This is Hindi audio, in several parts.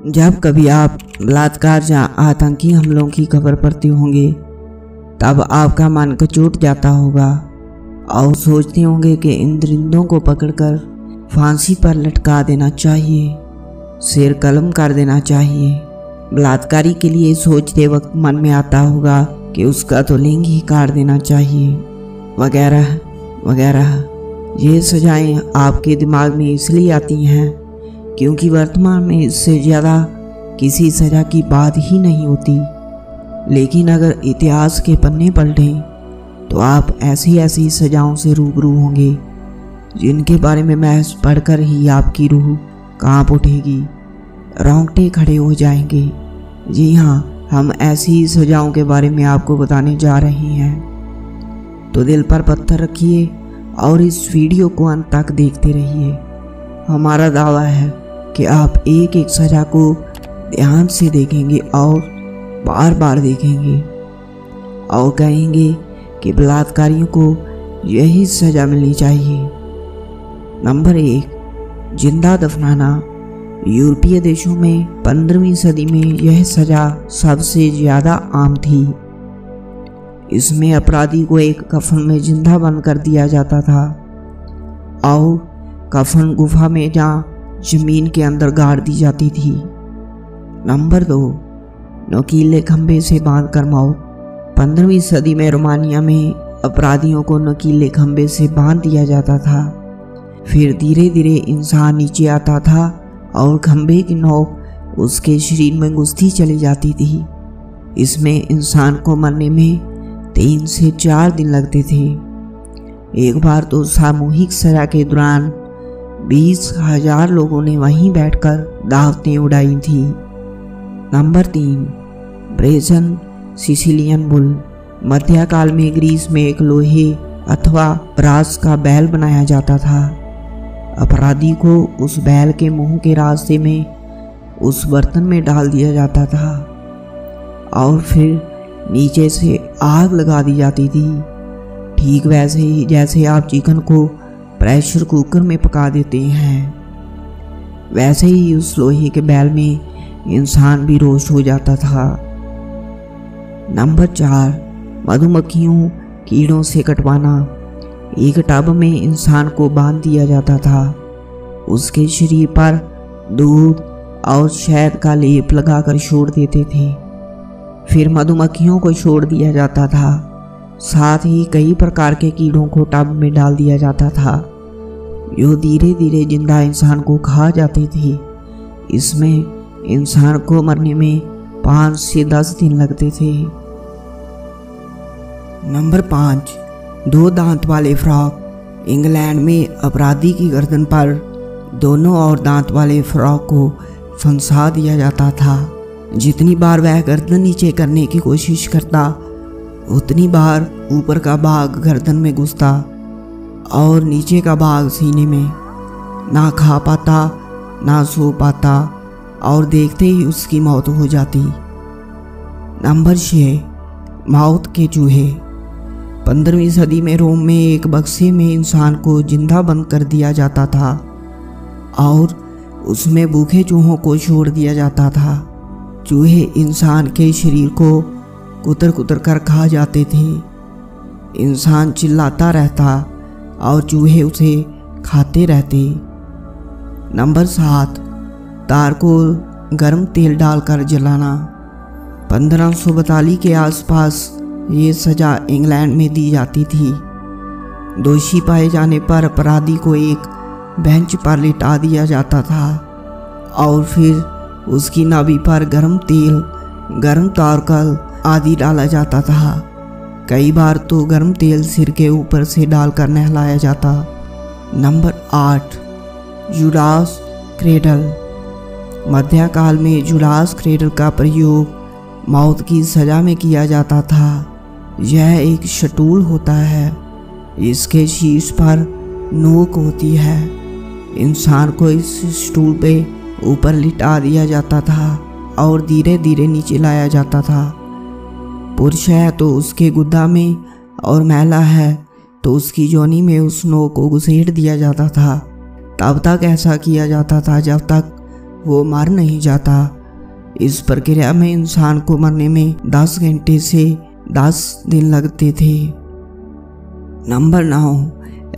जब कभी आप बलात्कार या आतंकी हमलों की खबर पढ़ते होंगे तब आपका मन कचोट जाता होगा और सोचते होंगे कि इन दरिंदों को पकड़कर फांसी पर लटका देना चाहिए, सिर कलम कर देना चाहिए। बलात्कारी के लिए सोचते वक्त मन में आता होगा कि उसका तो लिंग ही काट देना चाहिए, वगैरह वगैरह। ये सजाएं आपके दिमाग में इसलिए आती हैं क्योंकि वर्तमान में इससे ज़्यादा किसी सज़ा की बात ही नहीं होती। लेकिन अगर इतिहास के पन्ने पलटें तो आप ऐसी ऐसी सज़ाओं से रूबरू होंगे जिनके बारे में महज पढ़कर ही आपकी रूह कांप उठेगी, रोंगटे खड़े हो जाएंगे। जी हाँ, हम ऐसी सज़ाओं के बारे में आपको बताने जा रहे हैं। तो दिल पर पत्थर रखिए और इस वीडियो को अंत तक देखते रहिए। हमारा दावा है कि आप एक एक सज़ा को ध्यान से देखेंगे और बार बार देखेंगे और कहेंगे कि बलात्कारियों को यही सज़ा मिलनी चाहिए। नंबर 1, जिंदा दफनाना। यूरोपीय देशों में 15वीं सदी में यह सज़ा सबसे ज़्यादा आम थी। इसमें अपराधी को एक कफन में जिंदा बंद कर दिया जाता था और कफन गुफा में जहाँ जमीन के अंदर गाड़ दी जाती थी। नंबर 2, नुकीले खंभे से बांधकर मौत। 15वीं सदी में रोमानिया में अपराधियों को नुकीले खंभे से बांध दिया जाता था। फिर धीरे धीरे इंसान नीचे आता था और खंभे की नोक उसके शरीर में घुसती चली जाती थी। इसमें इंसान को मरने में 3 से 4 दिन लगते थे। एक बार तो सामूहिक सज़ा के दौरान 20,000 लोगों ने वहीं बैठकर दावतें उड़ाई थी। Number 3, brazen Sicilian bull. मध्यकाल में ग्रीस में एक लोहे अथवा ब्रास का बैल बनाया जाता था। अपराधी को उस बैल के मुंह के रास्ते में उस बर्तन में डाल दिया जाता था और फिर नीचे से आग लगा दी जाती थी, ठीक वैसे ही जैसे आप चिकन को प्रेशर कुकर में पका देते हैं। वैसे ही उस लोहे के बैल में इंसान भी रोस्ट हो जाता था। नंबर 4, मधुमक्खियों कीड़ों से कटवाना। एक टब में इंसान को बांध दिया जाता था। उसके शरीर पर दूध और शहद का लेप लगाकर छोड़ देते थे। फिर मधुमक्खियों को छोड़ दिया जाता था। साथ ही कई प्रकार के कीड़ों को टब में डाल दिया जाता था जो धीरे धीरे जिंदा इंसान को खा जाते थे। इसमें इंसान को मरने में 5 से 10 दिन लगते थे। नंबर 5, 2 दांत वाले फ्रॉक। इंग्लैंड में अपराधी की गर्दन पर दोनों और दांत वाले फ्रॉक को फंसा दिया जाता था। जितनी बार वह गर्दन नीचे करने की कोशिश करता उतनी बार ऊपर का भाग गर्दन में घुसता और नीचे का भाग सीने में। ना खा पाता, ना सो पाता और देखते ही उसकी मौत हो जाती। नंबर 6, मौत के चूहे। 15वीं सदी में रोम में एक बक्से में इंसान को जिंदा बंद कर दिया जाता था और उसमें भूखे चूहों को छोड़ दिया जाता था। चूहे इंसान के शरीर को कुतर कुतर कर खा जाते थे। इंसान चिल्लाता रहता और चूहे उसे खाते रहते। नंबर 7, तार को गर्म तेल डालकर जलाना। 1542 के आसपास ये सज़ा इंग्लैंड में दी जाती थी। दोषी पाए जाने पर अपराधी को एक बेंच पर लिटा दिया जाता था और फिर उसकी नाभि पर गर्म तेल, गर्म तारकल आदि डाला जाता था। कई बार तो गर्म तेल सिर के ऊपर से डालकर नहलाया जाता। Number 8, Judas cradle. मध्यकाल में जुडास क्रेडल का प्रयोग मौत की सज़ा में किया जाता था। यह एक शटूल होता है, इसके शीर्ष पर नोक होती है। इंसान को इस स्टूल पे ऊपर लिटा दिया जाता था और धीरे धीरे नीचे लाया जाता था। पुरुष है तो उसके गुद्दा में और महिला है तो उसकी जोनी में उस नोक को घुसेड़ दिया जाता था। तब तक ऐसा किया जाता था जब तक वो मर नहीं जाता। इस प्रक्रिया में इंसान को मरने में 10 घंटे से 10 दिन लगते थे। Number 9,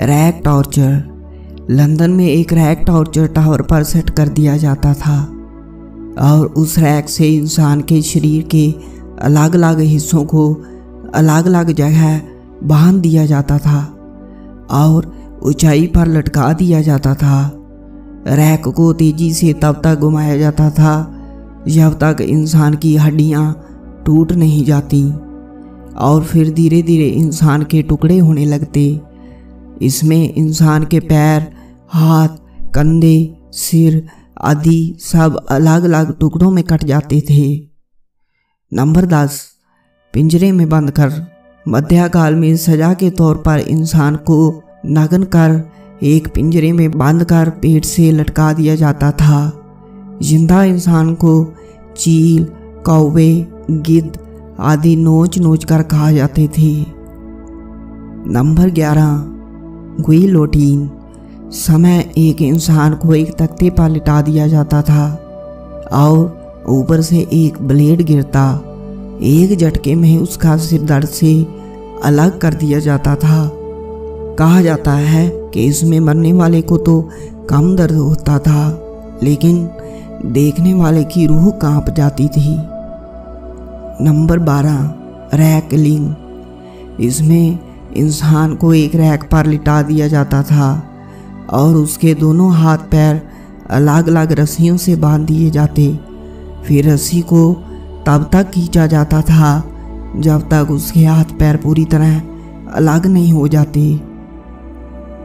rack torture. लंदन में एक रैक टॉर्चर टावर पर सेट कर दिया जाता था और उस रैक से इंसान के शरीर के अलग अलग हिस्सों को अलग अलग जगह बांध दिया जाता था और ऊंचाई पर लटका दिया जाता था। रैक को तेजी से तब तक घुमाया जाता था जब तक इंसान की हड्डियां टूट नहीं जाती और फिर धीरे धीरे इंसान के टुकड़े होने लगते। इसमें इंसान के पैर, हाथ, कंधे, सिर आदि सब अलग अलग टुकड़ों में कट जाते थे। नंबर 10, पिंजरे में बंद कर। मध्यकाल में सजा के तौर पर इंसान को नग्न कर एक पिंजरे में बंद कर पेट से लटका दिया जाता था। जिंदा इंसान को चील, कौवे, गिद्ध आदि नोच नोच कर खा जाते थे। नंबर 11, गुइलोटीन। समय एक इंसान को एक तख्ते पर लिटा दिया जाता था और ऊपर से एक ब्लेड गिरता। एक झटके में उसका सिर दर्द से अलग कर दिया जाता था। कहा जाता है कि इसमें मरने वाले को तो कम दर्द होता था, लेकिन देखने वाले की रूह कांप जाती थी। नंबर 12, रैकलिंग। इसमें इंसान को एक रैक पर लिटा दिया जाता था और उसके दोनों हाथ पैर अलग अलग रस्सियों से बांध दिए जाते। फिर रस्सी को तब तक खींचा जाता था जब तक उसके हाथ पैर पूरी तरह अलग नहीं हो जाते।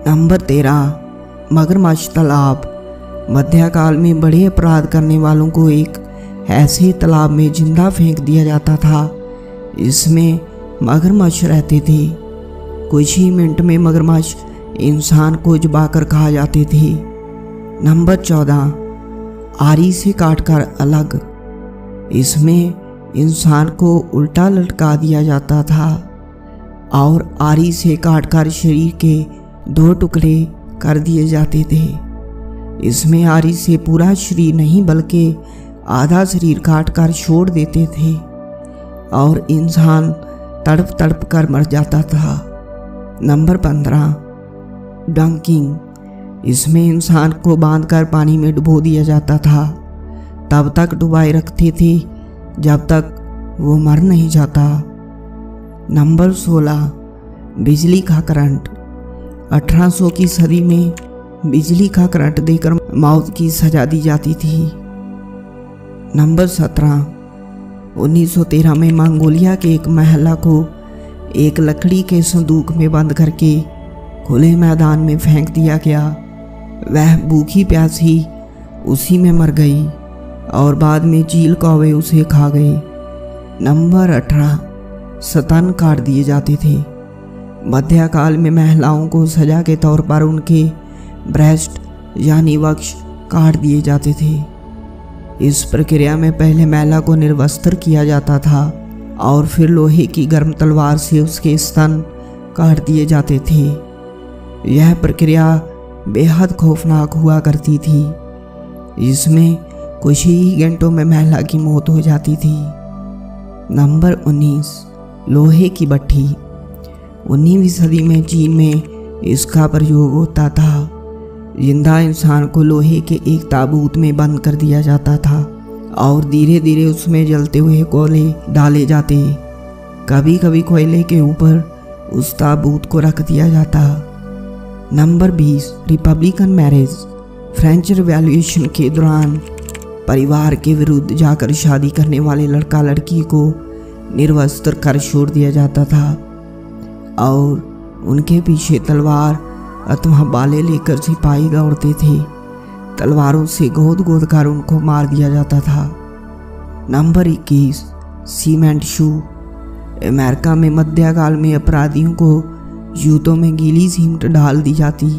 नंबर 13, मगरमच्छ तालाब। मध्यकाल में बड़े अपराध करने वालों को एक ऐसे तालाब में जिंदा फेंक दिया जाता था। इसमें मगरमच्छ रहते थे। कुछ ही मिनट में मगरमच्छ इंसान को चबाकर खा जाते थे। नंबर 14, आरी से काटकर अलग। इसमें इंसान को उल्टा लटका दिया जाता था और आरी से काटकर शरीर के 2 टुकड़े कर दिए जाते थे। इसमें आरी से पूरा शरीर नहीं बल्कि आधा शरीर काटकर छोड़ देते थे और इंसान तड़प तड़प कर मर जाता था। Number 15, dunking. इसमें इंसान को बांधकर पानी में डुबो दिया जाता था। तब तक डुबाए रखते थे जब तक वो मर नहीं जाता। नंबर 16, बिजली का करंट। 1800 की सदी में बिजली का करंट देकर मौत की सजा दी जाती थी। नंबर 17, 1913 में मंगोलिया के एक महिला को एक लकड़ी के संदूक में बंद करके खुले मैदान में फेंक दिया गया। वह भूखी प्यासी उसी में मर गई और बाद में चील कौवे उसे खा गए। नंबर 18, स्तन काट दिए जाते थे। मध्यकाल में महिलाओं को सजा के तौर पर उनके ब्रेस्ट यानी वक्ष काट दिए जाते थे। इस प्रक्रिया में पहले महिला को निर्वस्त्र किया जाता था और फिर लोहे की गर्म तलवार से उसके स्तन काट दिए जाते थे। यह प्रक्रिया बेहद खौफनाक हुआ करती थी। इसमें कुछ ही घंटों में महिला की मौत हो जाती थी। नंबर 19, लोहे की भट्ठी। 19वीं सदी में चीन में इसका प्रयोग होता था। जिंदा इंसान को लोहे के एक ताबूत में बंद कर दिया जाता था और धीरे धीरे उसमें जलते हुए कोयले डाले जाते। कभी कभी कोयले के ऊपर उस ताबूत को रख दिया जाता। Number 20, Republican marriage. French revolution के दौरान परिवार के विरुद्ध जाकर शादी करने वाले लड़का लड़की को निर्वस्त्र कर छोड़ दिया जाता था और उनके पीछे तलवार अथवा बाले लेकर सिपाही दौड़ते थे। तलवारों से गोद गोद कर उनको मार दिया जाता था। नंबर 21, सीमेंट शू। अमेरिका में मध्यकाल में अपराधियों को जूतों में गीली सीमेंट डाल दी जाती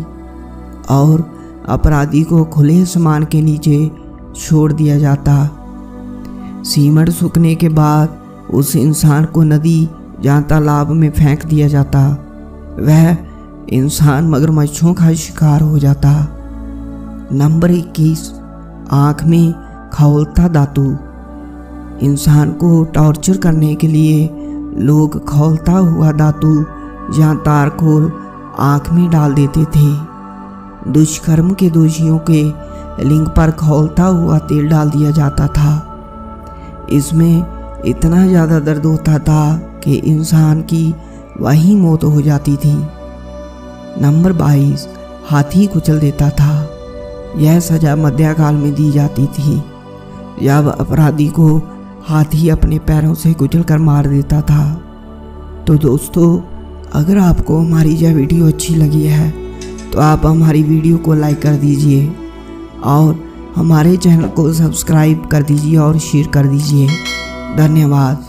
और अपराधी को खुले आसमान के नीचे छोड़ दिया जाता। सीमेंट सूखने के बाद उस इंसान को नदी या तालाब में फेंक दिया जाता। वह इंसान मगरमच्छों का शिकार हो जाता। नंबर 21, आँख में खौलता धातु। इंसान को टॉर्चर करने के लिए लोग खौलता हुआ धातु या तारकोल आँख में डाल देते थे। दुष्कर्म के दोषियों के लिंग पर खौलता हुआ तेल डाल दिया जाता था। इसमें इतना ज़्यादा दर्द होता था कि इंसान की वही मौत हो जाती थी। नंबर 22, हाथी कुचल देता था। यह सज़ा मध्यकाल में दी जाती थी जब अपराधी को हाथी अपने पैरों से कुचल कर मार देता था। तो दोस्तों, अगर आपको हमारी यह वीडियो अच्छी लगी है तो आप हमारी वीडियो को लाइक कर दीजिए और हमारे चैनल को सब्सक्राइब कर दीजिए और शेयर कर दीजिए। धन्यवाद।